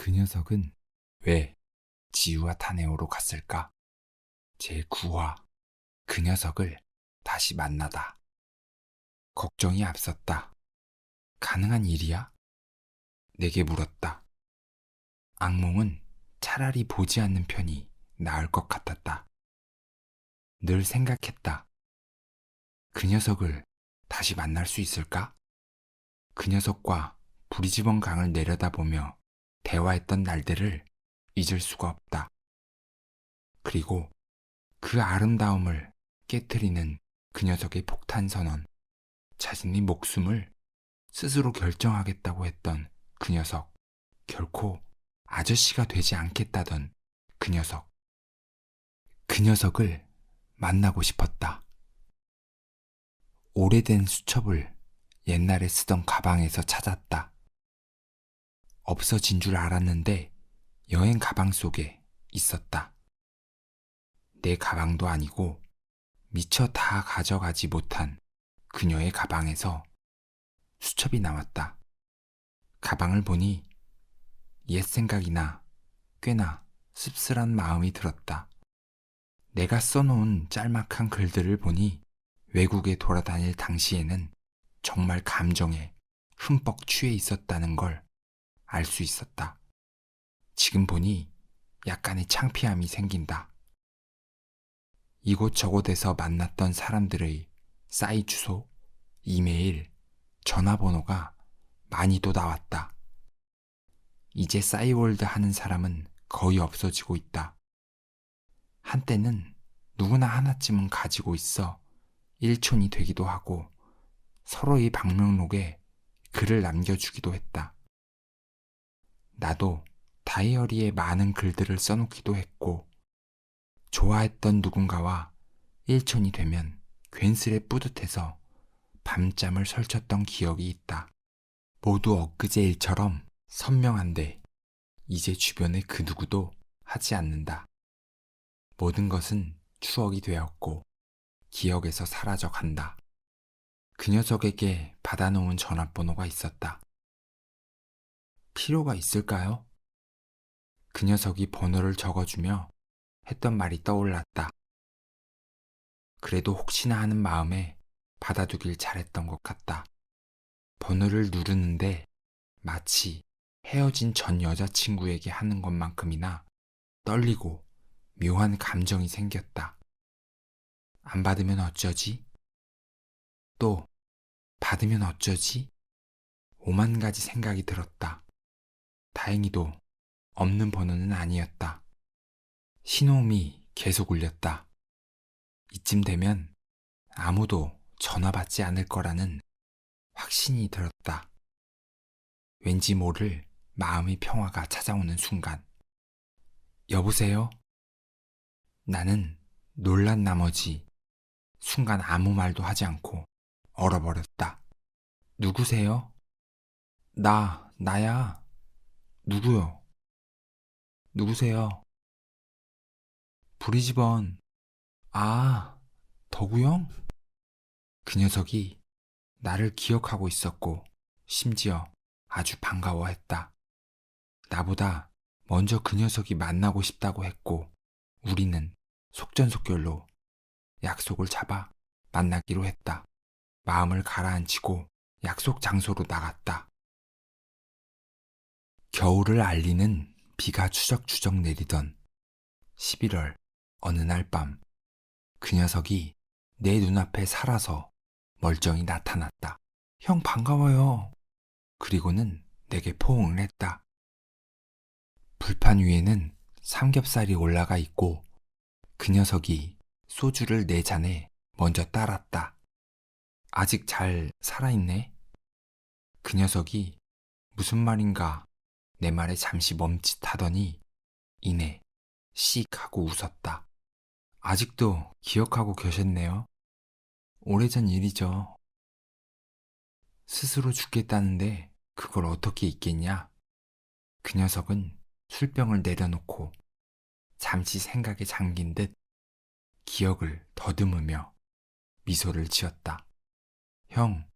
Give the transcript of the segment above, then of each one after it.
그 녀석은 왜 지우와 타네오로 갔을까? 제9화 그 녀석을 다시 만나다. 걱정이 앞섰다. 가능한 일이야? 내게 물었다. 악몽은 차라리 보지 않는 편이 나을 것 같았다. 늘 생각했다. 그 녀석을 다시 만날 수 있을까? 그 녀석과 브리즈번 강을 내려다보며 대화했던 날들을 잊을 수가 없다. 그리고 그 아름다움을 깨트리는 그 녀석의 폭탄 선언, 자신의 목숨을 스스로 결정하겠다고 했던 그 녀석, 결코 아저씨가 되지 않겠다던 그 녀석, 그 녀석을 만나고 싶었다. 오래된 수첩을 옛날에 쓰던 가방에서 찾았다. 없어진 줄 알았는데 여행 가방 속에 있었다. 내 가방도 아니고 미처 다 가져가지 못한 그녀의 가방에서 수첩이 나왔다. 가방을 보니 옛 생각이나 꽤나 씁쓸한 마음이 들었다. 내가 써놓은 짤막한 글들을 보니 외국에 돌아다닐 당시에는 정말 감정에 흠뻑 취해 있었다는 걸 알 수 있었다. 지금 보니 약간의 창피함이 생긴다. 이곳저곳에서 만났던 사람들의 싸이 주소, 이메일, 전화번호가 많이도 나왔다. 이제 싸이월드 하는 사람은 거의 없어지고 있다. 한때는 누구나 하나쯤은 가지고 있어 일촌이 되기도 하고 서로의 방명록에 글을 남겨주기도 했다. 나도 다이어리에 많은 글들을 써놓기도 했고 좋아했던 누군가와 일촌이 되면 괜스레 뿌듯해서 밤잠을 설쳤던 기억이 있다. 모두 엊그제 일처럼 선명한데 이제 주변의 그 누구도 하지 않는다. 모든 것은 추억이 되었고 기억에서 사라져 간다. 그 녀석에게 받아놓은 전화번호가 있었다. 필요가 있을까요? 그 녀석이 번호를 적어주며 했던 말이 떠올랐다. 그래도 혹시나 하는 마음에 받아두길 잘했던 것 같다. 번호를 누르는데 마치 헤어진 전 여자친구에게 하는 것만큼이나 떨리고 묘한 감정이 생겼다. 안 받으면 어쩌지? 또 받으면 어쩌지? 오만 가지 생각이 들었다. 다행히도 없는 번호는 아니었다. 신호음이 계속 울렸다. 이쯤 되면 아무도 전화 받지 않을 거라는 확신이 들었다. 왠지 모를 마음의 평화가 찾아오는 순간. 여보세요? 나는 놀란 나머지 순간 아무 말도 하지 않고 얼어버렸다. 누구세요? 나야. 누구요? 누구세요? 브리즈번. 아, 덕우 형? 그 녀석이 나를 기억하고 있었고 심지어 아주 반가워했다. 나보다 먼저 그 녀석이 만나고 싶다고 했고 우리는 속전속결로 약속을 잡아 만나기로 했다. 마음을 가라앉히고 약속 장소로 나갔다. 겨울을 알리는 비가 추적추적 내리던 11월 어느 날 밤, 그 녀석이 내 눈앞에 살아서 멀쩡히 나타났다. 형 반가워요. 그리고는 내게 포옹을 했다. 불판 위에는 삼겹살이 올라가 있고 그 녀석이 소주를 네 잔에 먼저 따랐다. 아직 잘 살아있네? 그 녀석이 무슨 말인가 내 말에 잠시 멈칫하더니 이내 씩 하고 웃었다. 아직도 기억하고 계셨네요. 오래전 일이죠. 스스로 죽겠다는데 그걸 어떻게 잊겠냐? 그 녀석은 술병을 내려놓고 잠시 생각에 잠긴 듯 기억을 더듬으며 미소를 지었다. 형,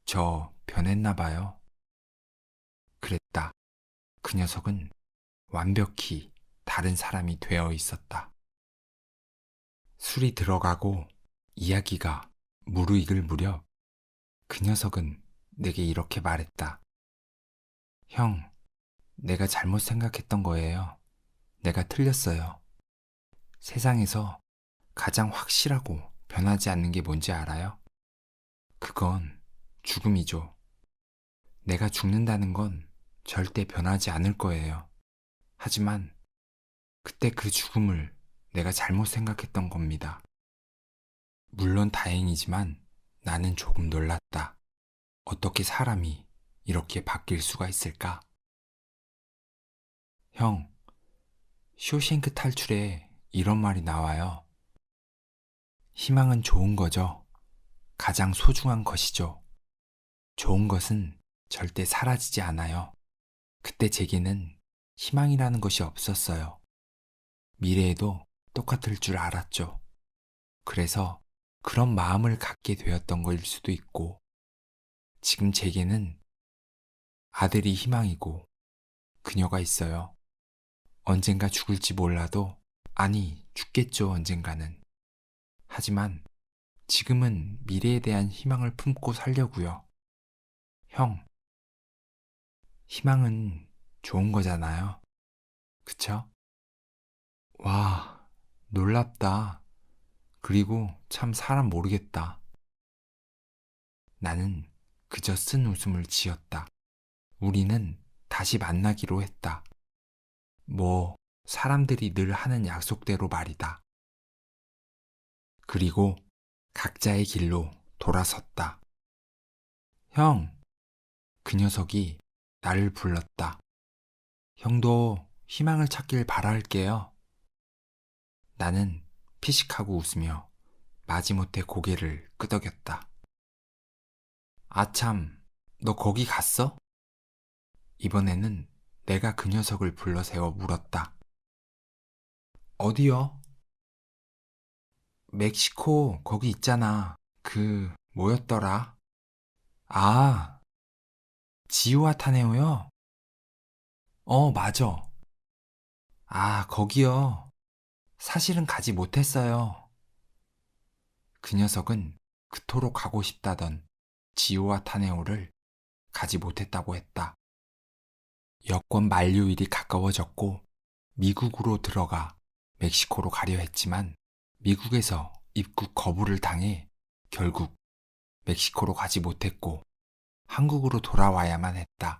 저 변했나 봐요. 그랬다. 그 녀석은 완벽히 다른 사람이 되어 있었다. 술이 들어가고 이야기가 무르익을 무렵 그 녀석은 내게 이렇게 말했다. 형, 내가 잘못 생각했던 거예요. 내가 틀렸어요. 세상에서 가장 확실하고 변하지 않는 게 뭔지 알아요? 그건 죽음이죠. 내가 죽는다는 건 절대 변하지 않을 거예요. 하지만 그때 그 죽음을 내가 잘못 생각했던 겁니다. 물론 다행이지만 나는 조금 놀랐다. 어떻게 사람이 이렇게 바뀔 수가 있을까? 형, 쇼생크 탈출에 이런 말이 나와요. 희망은 좋은 거죠. 가장 소중한 것이죠. 좋은 것은 절대 사라지지 않아요. 그때 제게는 희망이라는 것이 없었어요. 미래에도 똑같을 줄 알았죠. 그래서 그런 마음을 갖게 되었던 거일 수도 있고, 지금 제게는 아들이 희망이고 그녀가 있어요. 언젠가 죽을지 몰라도, 아니, 죽겠죠, 언젠가는. 하지만 지금은 미래에 대한 희망을 품고 살려고요. 형, 희망은 좋은 거잖아요. 그쵸? 와, 놀랍다. 그리고 참 사람 모르겠다. 나는 그저 쓴 웃음을 지었다. 우리는 다시 만나기로 했다. 뭐, 사람들이 늘 하는 약속대로 말이다. 그리고 각자의 길로 돌아섰다. 형, 그 녀석이 나를 불렀다. 형도 희망을 찾길 바랄게요. 나는 피식하고 웃으며 마지못해 고개를 끄덕였다. 아참, 너 거기 갔어? 이번에는 내가 그 녀석을 불러세워 물었다. 어디요? 멕시코 거기 있잖아. 뭐였더라? 아, 지우아타네오요? 맞아. 아, 거기요. 사실은 가지 못했어요. 그 녀석은 그토록 가고 싶다던 지우아타네오를 가지 못했다고 했다. 여권 만료일이 가까워졌고 미국으로 들어가 멕시코로 가려 했지만 미국에서 입국 거부를 당해 결국 멕시코로 가지 못했고 한국으로 돌아와야만 했다.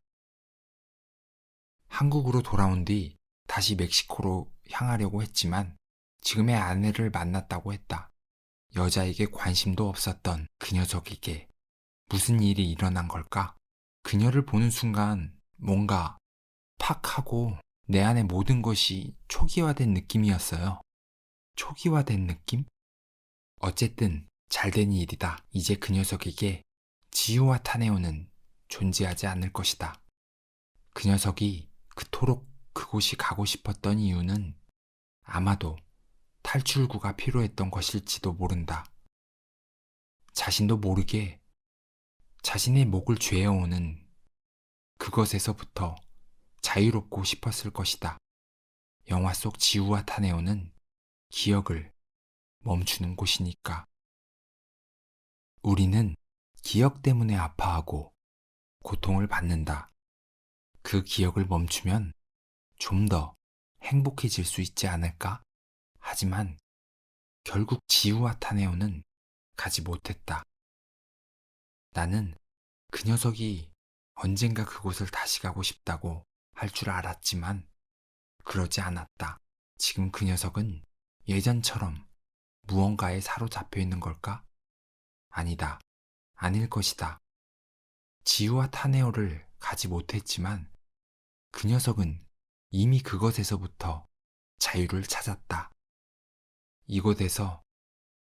한국으로 돌아온 뒤 다시 멕시코로 향하려고 했지만 지금의 아내를 만났다고 했다. 여자에게 관심도 없었던 그 녀석에게 무슨 일이 일어난 걸까? 그녀를 보는 순간 뭔가 팍 하고 내 안의 모든 것이 초기화된 느낌이었어요. 초기화된 느낌? 어쨌든 잘된 일이다. 이제 그 녀석에게 지우와 타네오는 존재하지 않을 것이다. 그 녀석이 그토록 그곳이 가고 싶었던 이유는 아마도 탈출구가 필요했던 것일지도 모른다. 자신도 모르게 자신의 목을 죄어오는 그것에서부터 자유롭고 싶었을 것이다. 영화 속 지우와 타네오는 기억을 멈추는 곳이니까. 우리는 기억 때문에 아파하고 고통을 받는다. 그 기억을 멈추면 좀 더 행복해질 수 있지 않을까? 하지만 결국 지우와 타네오는 가지 못했다. 나는 그 녀석이 언젠가 그곳을 다시 가고 싶다고 할 줄 알았지만 그러지 않았다. 지금 그 녀석은 예전처럼 무언가에 사로잡혀 있는 걸까? 아니다. 아닐 것이다. 지우와 타네오를 가지 못했지만 그 녀석은 이미 그것에서부터 자유를 찾았다. 이곳에서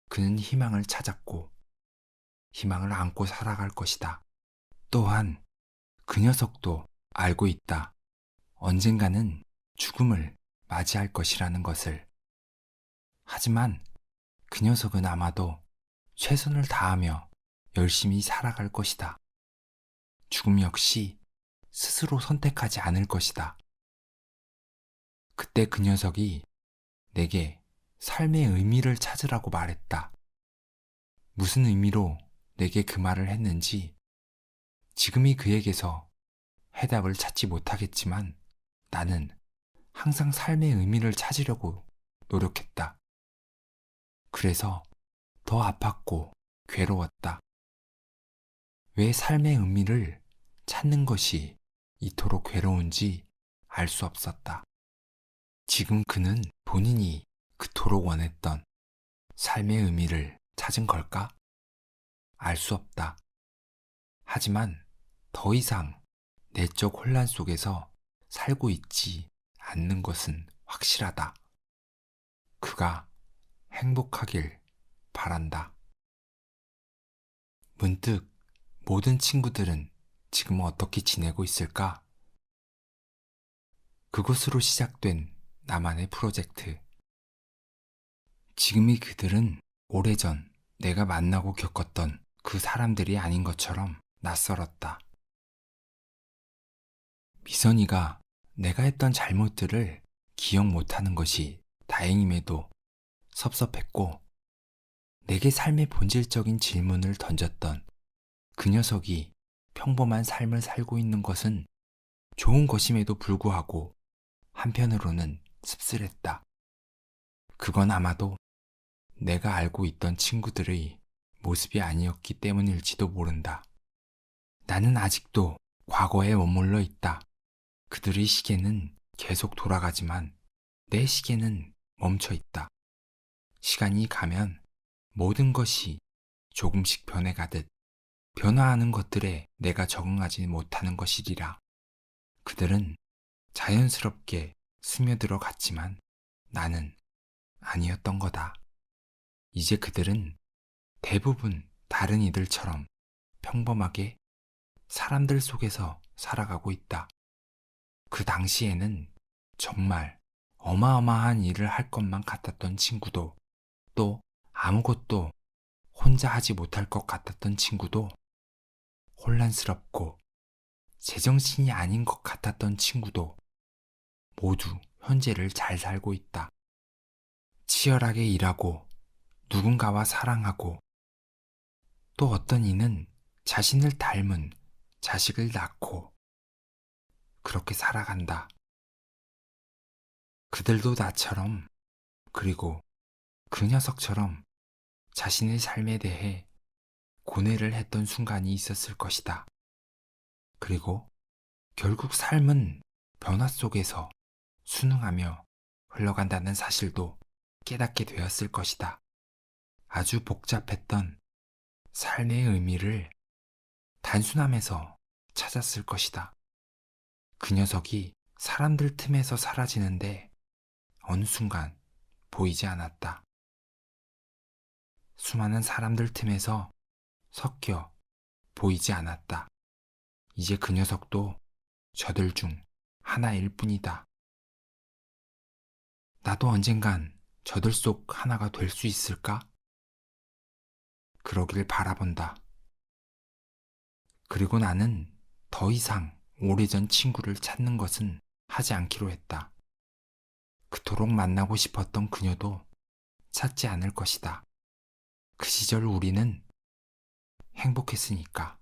그는 희망을 찾았고 희망을 안고 살아갈 것이다. 또한 그 녀석도 알고 있다. 언젠가는 죽음을 맞이할 것이라는 것을. 하지만 그 녀석은 아마도 최선을 다하며 열심히 살아갈 것이다. 죽음 역시 스스로 선택하지 않을 것이다. 그때 그 녀석이 내게 삶의 의미를 찾으라고 말했다. 무슨 의미로 내게 그 말을 했는지 지금이 그에게서 해답을 찾지 못하겠지만 나는 항상 삶의 의미를 찾으려고 노력했다. 그래서 더 아팠고 괴로웠다. 왜 삶의 의미를 찾는 것이 이토록 괴로운지 알 수 없었다. 지금 그는 본인이 그토록 원했던 삶의 의미를 찾은 걸까? 알 수 없다. 하지만 더 이상 내적 혼란 속에서 살고 있지 않는 것은 확실하다. 그가 행복하길 바란다. 문득 모든 친구들은 지금 어떻게 지내고 있을까? 그것으로 시작된 나만의 프로젝트. 지금의 그들은 오래전 내가 만나고 겪었던 그 사람들이 아닌 것처럼 낯설었다. 미선이가 내가 했던 잘못들을 기억 못하는 것이 다행임에도 섭섭했고 내게 삶의 본질적인 질문을 던졌던 그 녀석이 평범한 삶을 살고 있는 것은 좋은 것임에도 불구하고 한편으로는 씁쓸했다. 그건 아마도 내가 알고 있던 친구들의 모습이 아니었기 때문일지도 모른다. 나는 아직도 과거에 머물러 있다. 그들의 시계는 계속 돌아가지만 내 시계는 멈춰 있다. 시간이 가면 모든 것이 조금씩 변해가듯 변화하는 것들에 내가 적응하지 못하는 것이리라. 그들은 자연스럽게 스며들어 갔지만 나는 아니었던 거다. 이제 그들은 대부분 다른 이들처럼 평범하게 사람들 속에서 살아가고 있다. 그 당시에는 정말 어마어마한 일을 할 것만 같았던 친구도 또 아무것도 혼자 하지 못할 것 같았던 친구도 혼란스럽고 제정신이 아닌 것 같았던 친구도 모두 현재를 잘 살고 있다. 치열하게 일하고 누군가와 사랑하고 또 어떤 이는 자신을 닮은 자식을 낳고 그렇게 살아간다. 그들도 나처럼 그리고 그 녀석처럼 자신의 삶에 대해 고뇌를 했던 순간이 있었을 것이다. 그리고 결국 삶은 변화 속에서 순응하며 흘러간다는 사실도 깨닫게 되었을 것이다. 아주 복잡했던 삶의 의미를 단순함에서 찾았을 것이다. 그 녀석이 사람들 틈에서 사라지는데 어느 순간 보이지 않았다. 수많은 사람들 틈에서 섞여 보이지 않았다. 이제 그 녀석도 저들 중 하나일 뿐이다. 나도 언젠간 저들 속 하나가 될 수 있을까? 그러길 바라본다. 그리고 나는 더 이상 오래전 친구를 찾는 것은 하지 않기로 했다. 그토록 만나고 싶었던 그녀도 찾지 않을 것이다. 그 시절 우리는 행복했으니까.